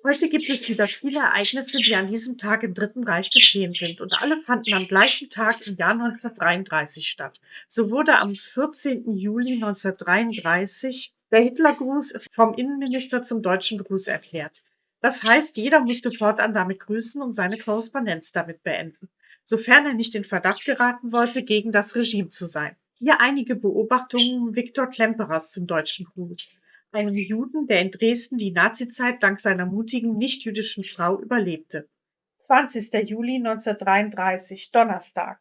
Heute gibt es wieder viele Ereignisse, die an diesem Tag im Dritten Reich geschehen sind, und alle fanden am gleichen Tag im Jahr 1933 statt. So wurde am 14. Juli 1933 der Hitlergruß vom Innenminister zum deutschen Gruß erklärt. Das heißt, jeder musste fortan damit grüßen und seine Korrespondenz damit beenden, sofern er nicht in Verdacht geraten wollte, gegen das Regime zu sein. Hier einige Beobachtungen Viktor Klemperers zum deutschen Gruß, einem Juden, der in Dresden die Nazizeit dank seiner mutigen nichtjüdischen Frau überlebte. 20. Juli 1933, Donnerstag.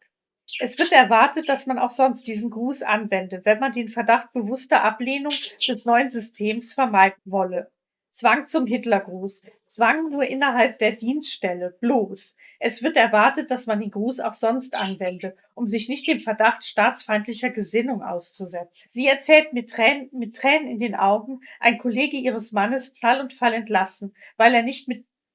Es wird erwartet, dass man auch sonst diesen Gruß anwende, wenn man den Verdacht bewusster Ablehnung des neuen Systems vermeiden wolle. Zwang zum Hitlergruß. Zwang nur innerhalb der Dienststelle, bloß. Es wird erwartet, dass man den Gruß auch sonst anwende, um sich nicht dem Verdacht staatsfeindlicher Gesinnung auszusetzen. Sie erzählt mit Tränen in den Augen, ein Kollege ihres Mannes Fall und Fall entlassen, weil er nicht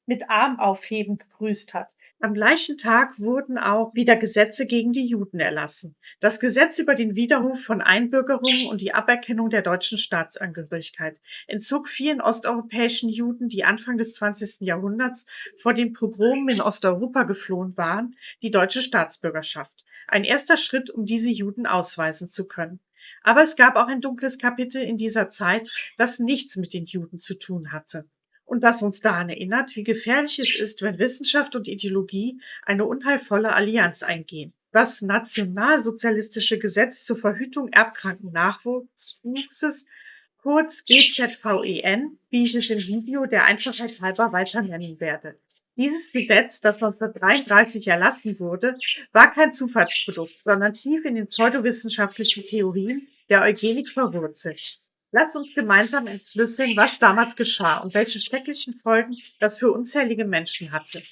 mit Arm aufheben gegrüßt hat. Am gleichen Tag wurden auch wieder Gesetze gegen die Juden erlassen. Das Gesetz über den Widerruf von Einbürgerungen und die Aberkennung der deutschen Staatsangehörigkeit entzog vielen osteuropäischen Juden, die Anfang des 20. Jahrhunderts vor den Pogromen in Osteuropa geflohen waren, die deutsche Staatsbürgerschaft. Ein erster Schritt, um diese Juden ausweisen zu können. Aber es gab auch ein dunkles Kapitel in dieser Zeit, das nichts mit den Juden zu tun hatte und das uns daran erinnert, wie gefährlich es ist, wenn Wissenschaft und Ideologie eine unheilvolle Allianz eingehen. Das nationalsozialistische Gesetz zur Verhütung erbkranken Nachwuchses, kurz GZVEN, wie ich es im Video der Einfachheit halber weiter nennen werde. Dieses Gesetz, das 1933 erlassen wurde, war kein Zufallsprodukt, sondern tief in den pseudowissenschaftlichen Theorien der Eugenik verwurzelt. Lasst uns gemeinsam entschlüsseln, was damals geschah und welche schrecklichen Folgen das für unzählige Menschen hatte.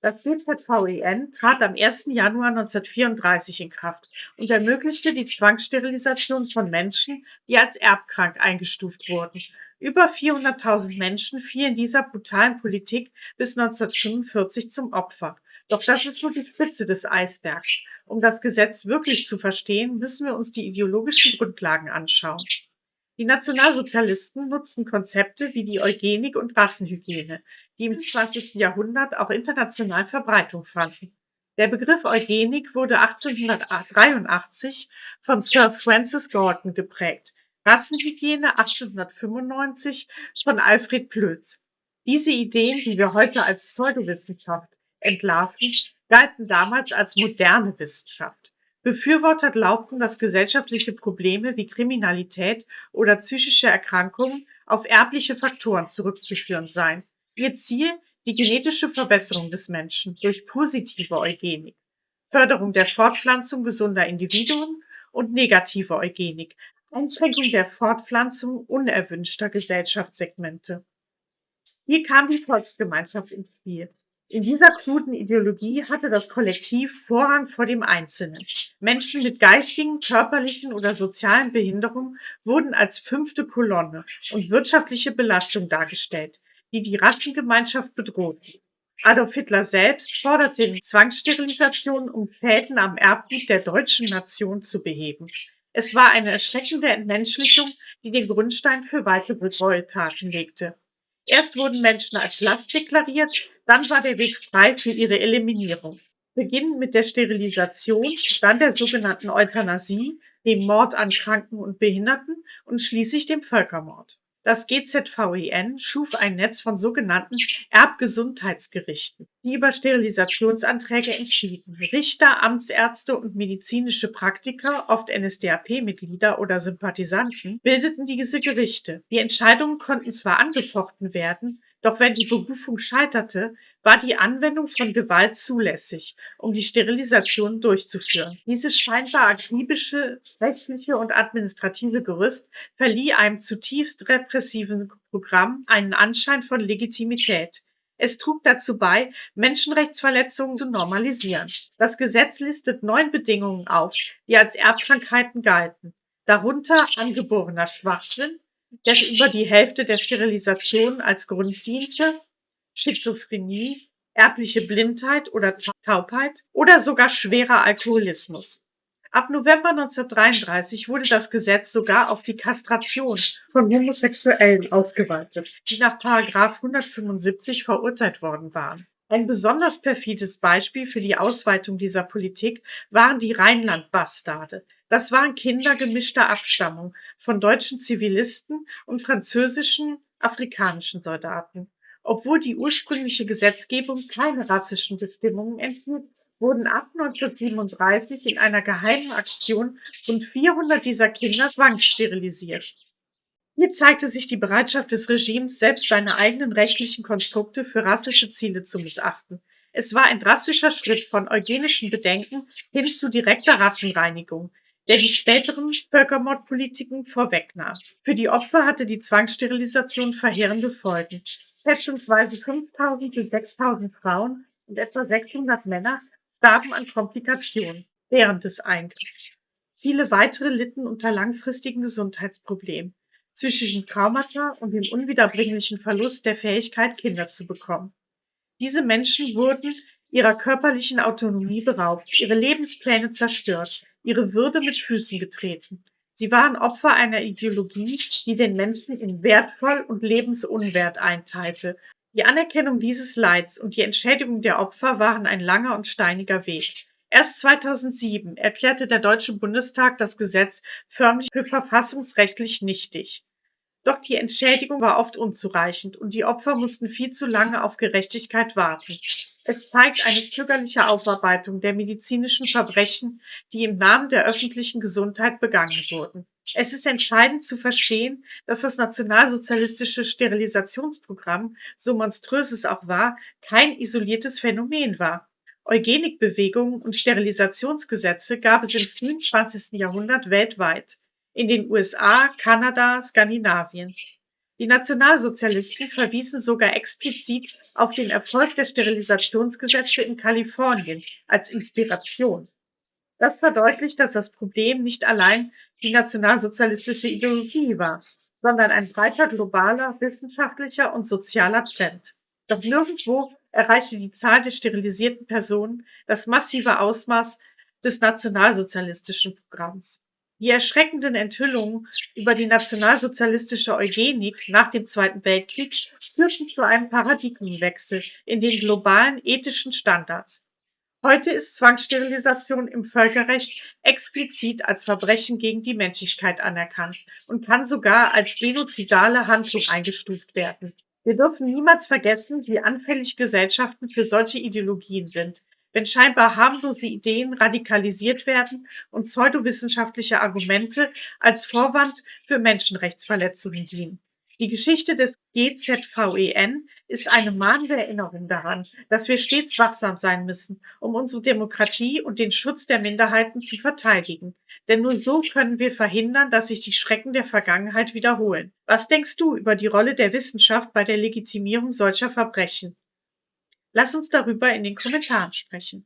Das GZVEN trat am 1. Januar 1934 in Kraft und ermöglichte die Zwangssterilisation von Menschen, die als erbkrank eingestuft wurden. Über 400.000 Menschen fielen dieser brutalen Politik bis 1945 zum Opfer. Doch das ist nur die Spitze des Eisbergs. Um das Gesetz wirklich zu verstehen, müssen wir uns die ideologischen Grundlagen anschauen. Die Nationalsozialisten nutzten Konzepte wie die Eugenik und Rassenhygiene, die im 20. Jahrhundert auch international Verbreitung fanden. Der Begriff Eugenik wurde 1883 von Sir Francis Galton geprägt, Rassenhygiene 1895 von Alfred Ploetz. Diese Ideen, die wir heute als Pseudowissenschaft entlarven, galten damals als moderne Wissenschaft. Befürworter glaubten, dass gesellschaftliche Probleme wie Kriminalität oder psychische Erkrankungen auf erbliche Faktoren zurückzuführen seien. Ihr Ziel: die genetische Verbesserung des Menschen durch positive Eugenik, Förderung der Fortpflanzung gesunder Individuen, und negative Eugenik, Einschränkung der Fortpflanzung unerwünschter Gesellschaftssegmente. Hier kam die Volksgemeinschaft ins Spiel. In dieser kruden Ideologie hatte das Kollektiv Vorrang vor dem Einzelnen. Menschen mit geistigen, körperlichen oder sozialen Behinderungen wurden als fünfte Kolonne und wirtschaftliche Belastung dargestellt, die die Rassengemeinschaft bedrohten. Adolf Hitler selbst forderte die Zwangssterilisation, um Schäden am Erbgut der deutschen Nation zu beheben. Es war eine erschreckende Entmenschlichung, die den Grundstein für weitere Gräueltaten legte. Erst wurden Menschen als Last deklariert, dann war der Weg frei für ihre Eliminierung. Beginnend mit der Sterilisation, dann der sogenannten Euthanasie, dem Mord an Kranken und Behinderten und schließlich dem Völkermord. Das GZVEN schuf ein Netz von sogenannten Erbgesundheitsgerichten, die über Sterilisationsanträge entschieden. Richter, Amtsärzte und medizinische Praktiker, oft NSDAP-Mitglieder oder Sympathisanten, bildeten diese Gerichte. Die Entscheidungen konnten zwar angefochten werden, doch wenn die Berufung scheiterte, war die Anwendung von Gewalt zulässig, um die Sterilisation durchzuführen. Dieses scheinbar akribische rechtliche und administrative Gerüst verlieh einem zutiefst repressiven Programm einen Anschein von Legitimität. Es trug dazu bei, Menschenrechtsverletzungen zu normalisieren. Das Gesetz listet 9 Bedingungen auf, die als Erbkrankheiten galten, darunter angeborener Schwachsinn, der über die Hälfte der Sterilisation als Grund diente, Schizophrenie, erbliche Blindheit oder Taubheit oder sogar schwerer Alkoholismus. Ab November 1933 wurde das Gesetz sogar auf die Kastration von Homosexuellen ausgeweitet, die nach § 175 verurteilt worden waren. Ein besonders perfides Beispiel für die Ausweitung dieser Politik waren die Rheinland-Bastarde. Das waren Kinder gemischter Abstammung von deutschen Zivilisten und französischen, afrikanischen Soldaten. Obwohl die ursprüngliche Gesetzgebung keine rassischen Bestimmungen enthielt, wurden ab 1937 in einer geheimen Aktion rund 400 dieser Kinder zwangssterilisiert. Hier zeigte sich die Bereitschaft des Regimes, selbst seine eigenen rechtlichen Konstrukte für rassische Ziele zu missachten. Es war ein drastischer Schritt von eugenischen Bedenken hin zu direkter Rassenreinigung, der die späteren Völkermordpolitiken vorwegnahm. Für die Opfer hatte die Zwangssterilisation verheerende Folgen. Schätzungsweise 5.000 bis 6.000 Frauen und etwa 600 Männer starben an Komplikationen während des Eingriffs. Viele weitere litten unter langfristigen Gesundheitsproblemen, psychischen Traumata und dem unwiederbringlichen Verlust der Fähigkeit, Kinder zu bekommen. Diese Menschen wurden ihrer körperlichen Autonomie beraubt, ihre Lebenspläne zerstört, ihre Würde mit Füßen getreten. Sie waren Opfer einer Ideologie, die den Menschen in wertvoll und lebensunwert einteilte. Die Anerkennung dieses Leids und die Entschädigung der Opfer waren ein langer und steiniger Weg. Erst 2007 erklärte der Deutsche Bundestag das Gesetz förmlich für verfassungsrechtlich nichtig. Doch die Entschädigung war oft unzureichend und die Opfer mussten viel zu lange auf Gerechtigkeit warten. Es zeigt eine zögerliche Aufarbeitung der medizinischen Verbrechen, die im Namen der öffentlichen Gesundheit begangen wurden. Es ist entscheidend zu verstehen, dass das nationalsozialistische Sterilisationsprogramm, so monströs es auch war, kein isoliertes Phänomen war. Eugenikbewegungen und Sterilisationsgesetze gab es im frühen 20. Jahrhundert weltweit. In den USA, Kanada, Skandinavien. Die Nationalsozialisten verwiesen sogar explizit auf den Erfolg der Sterilisationsgesetze in Kalifornien als Inspiration. Das verdeutlicht, dass das Problem nicht allein die nationalsozialistische Ideologie war, sondern ein breiter globaler, wissenschaftlicher und sozialer Trend. Doch nirgendwo erreichte die Zahl der sterilisierten Personen das massive Ausmaß des nationalsozialistischen Programms. Die erschreckenden Enthüllungen über die nationalsozialistische Eugenik nach dem Zweiten Weltkrieg führten zu einem Paradigmenwechsel in den globalen ethischen Standards. Heute ist Zwangssterilisation im Völkerrecht explizit als Verbrechen gegen die Menschlichkeit anerkannt und kann sogar als genozidale Handlung eingestuft werden. Wir dürfen niemals vergessen, wie anfällig Gesellschaften für solche Ideologien sind, wenn scheinbar harmlose Ideen radikalisiert werden und pseudowissenschaftliche Argumente als Vorwand für Menschenrechtsverletzungen dienen. Die Geschichte des GZVEN ist eine mahnende Erinnerung daran, dass wir stets wachsam sein müssen, um unsere Demokratie und den Schutz der Minderheiten zu verteidigen. Denn nur so können wir verhindern, dass sich die Schrecken der Vergangenheit wiederholen. Was denkst du über die Rolle der Wissenschaft bei der Legitimierung solcher Verbrechen? Lass uns darüber in den Kommentaren sprechen.